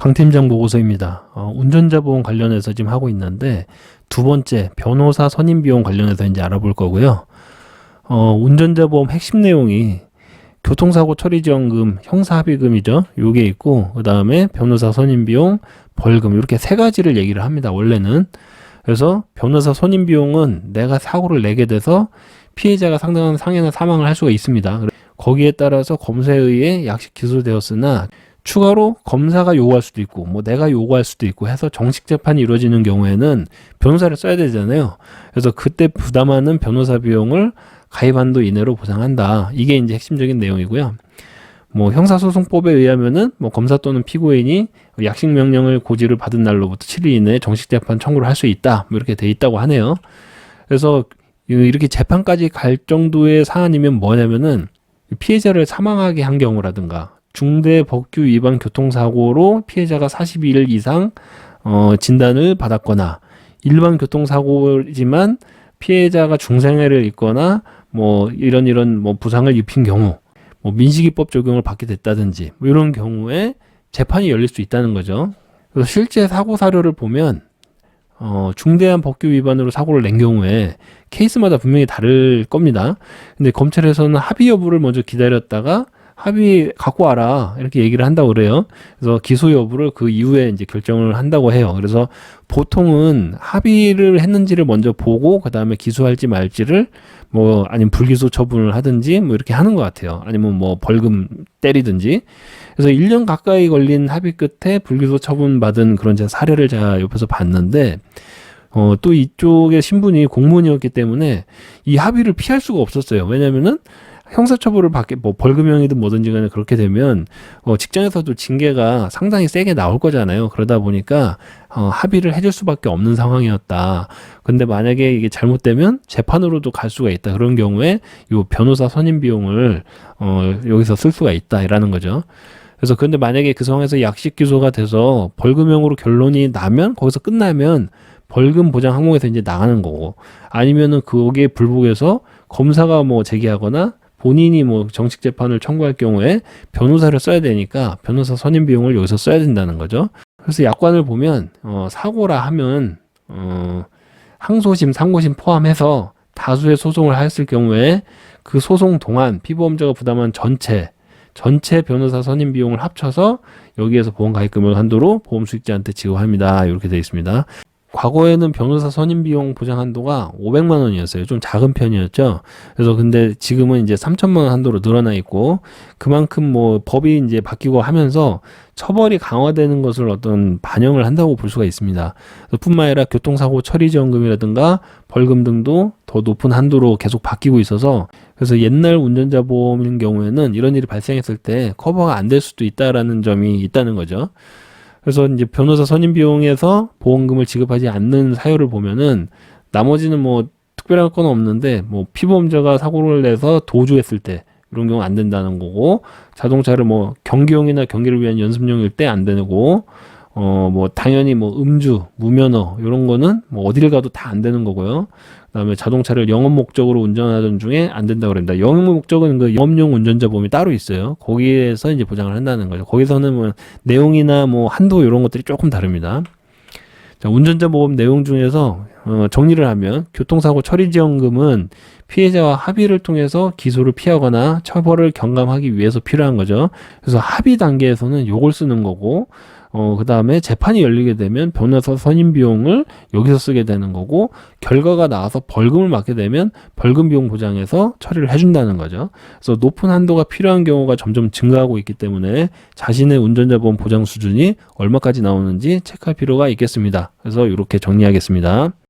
강 팀장 보고서입니다. 운전자 보험 관련해서 지금 하고 있는데 두 번째 변호사 선임 비용 관련해서 이제 알아볼 거고요. 운전자 보험 핵심 내용이 교통사고 처리지원금, 형사합의금이죠. 요게 있고 그 다음에 변호사 선임 비용, 벌금 이렇게 세 가지를 얘기를 합니다. 원래는. 그래서 변호사 선임 비용은 내가 사고를 내게 돼서 피해자가 상당한 상해나 사망을 할 수가 있습니다. 거기에 따라서 검사에 의해 약식 기소되었으나 추가로 검사가 요구할 수도 있고 뭐 내가 요구할 수도 있고 해서 정식 재판이 이루어지는 경우에는 변호사를 써야 되잖아요. 그래서 그때 부담하는 변호사 비용을 가입 한도 이내로 보상한다. 이게 이제 핵심적인 내용이고요. 뭐 형사소송법에 의하면은 뭐 검사 또는 피고인이 약식 명령을 고지를 받은 날로부터 7일 이내에 정식 재판 청구를 할 수 있다. 뭐 이렇게 돼 있다고 하네요. 그래서 이렇게 재판까지 갈 정도의 사안이면 뭐냐면은 피해자를 사망하게 한 경우라든가 중대 법규 위반 교통사고로 피해자가 42일 이상 진단을 받았거나 일반 교통사고지만 피해자가 중상해를 입거나 뭐 이런 뭐 부상을 입힌 경우 뭐 민식이법 적용을 받게 됐다든지 뭐 이런 경우에 재판이 열릴 수 있다는 거죠. 그래서 실제 사고 사료를 보면 중대한 법규 위반으로 사고를 낸 경우에 케이스마다 분명히 다를 겁니다. 근데 검찰에서는 합의 여부를 먼저 기다렸다가 합의 갖고 와라 이렇게 얘기를 한다고 그래요. 그래서 기소 여부를 그 이후에 이제 결정을 한다고 해요. 그래서 보통은 합의를 했는지를 먼저 보고 그 다음에 기소할지 말지를 뭐 아니면 불기소 처분을 하든지 뭐 이렇게 하는 것 같아요. 아니면 뭐 벌금 때리든지. 그래서 1년 가까이 걸린 합의 끝에 불기소 처분 받은 그런 제가 사례를 제가 옆에서 봤는데 또 이쪽의 신분이 공무원이었기 때문에 이 합의를 피할 수가 없었어요. 왜냐면은 형사처벌을 받게 뭐 벌금형이든 뭐든지 간에 그렇게 되면 직장에서도 징계가 상당히 세게 나올 거잖아요. 그러다 보니까 합의를 해줄 수밖에 없는 상황이었다. 근데 만약에 이게 잘못되면 재판으로도 갈 수가 있다. 그런 경우에 요 변호사 선임 비용을 여기서 쓸 수가 있다라는 거죠. 그래서 근데 만약에 그 상황에서 약식 기소가 돼서 벌금형으로 결론이 나면 거기서 끝나면 벌금 보장 항목에서 이제 나가는 거고 아니면은 거기에 불복해서 검사가 뭐 제기하거나 본인이 뭐 정식 재판을 청구할 경우에 변호사를 써야 되니까 변호사 선임 비용을 여기서 써야 된다는 거죠. 그래서 약관을 보면 사고라 하면 항소심, 상고심 포함해서 다수의 소송을 했을 경우에 그 소송 동안 피보험자가 부담한 전체 변호사 선임 비용을 합쳐서 여기에서 보험 가입 금액 한도로 보험 수익자한테 지급합니다. 이렇게 되어 있습니다. 과거에는 변호사 선임 비용 보장 한도가 500만 원이었어요. 좀 작은 편이었죠. 그래서 근데 지금은 이제 3천만 원 한도로 늘어나 있고 그만큼 뭐 법이 이제 바뀌고 하면서 처벌이 강화되는 것을 어떤 반영을 한다고 볼 수가 있습니다. 뿐만 아니라 교통사고 처리지원금이라든가 벌금 등도 더 높은 한도로 계속 바뀌고 있어서 그래서 옛날 운전자 보험인 경우에는 이런 일이 발생했을 때 커버가 안 될 수도 있다라는 점이 있다는 거죠. 그래서 이제 변호사 선임 비용에서 보험금을 지급하지 않는 사유를 보면은 나머지는 뭐 특별한 건 없는데 뭐 피보험자가 사고를 내서 도주했을 때 이런 경우 안 된다는 거고 자동차를 뭐 경기용이나 경기를 위한 연습용일 때 안 되고 뭐 당연히 뭐 음주, 무면허 이런 거는 뭐 어디를 가도 다 안 되는 거고요. 그다음에 자동차를 영업 목적으로 운전하던 중에 안 된다고 그럽니다. 영업 목적은 그 영업용 운전자 보험이 따로 있어요. 거기에서 이제 보장을 한다는 거죠. 거기서는 뭐 내용이나 뭐 한도 이런 것들이 조금 다릅니다. 자, 운전자 보험 내용 중에서 정리를 하면 교통사고 처리지원금은 피해자와 합의를 통해서 기소를 피하거나 처벌을 경감하기 위해서 필요한 거죠. 그래서 합의 단계에서는 요걸 쓰는 거고 그 다음에 재판이 열리게 되면 변호사 선임 비용을 여기서 쓰게 되는 거고 결과가 나와서 벌금을 맞게 되면 벌금 비용 보장해서 처리를 해준다는 거죠. 그래서 높은 한도가 필요한 경우가 점점 증가하고 있기 때문에 자신의 운전자 보험 보장 수준이 얼마까지 나오는지 체크할 필요가 있겠습니다. 그래서 이렇게 정리하겠습니다.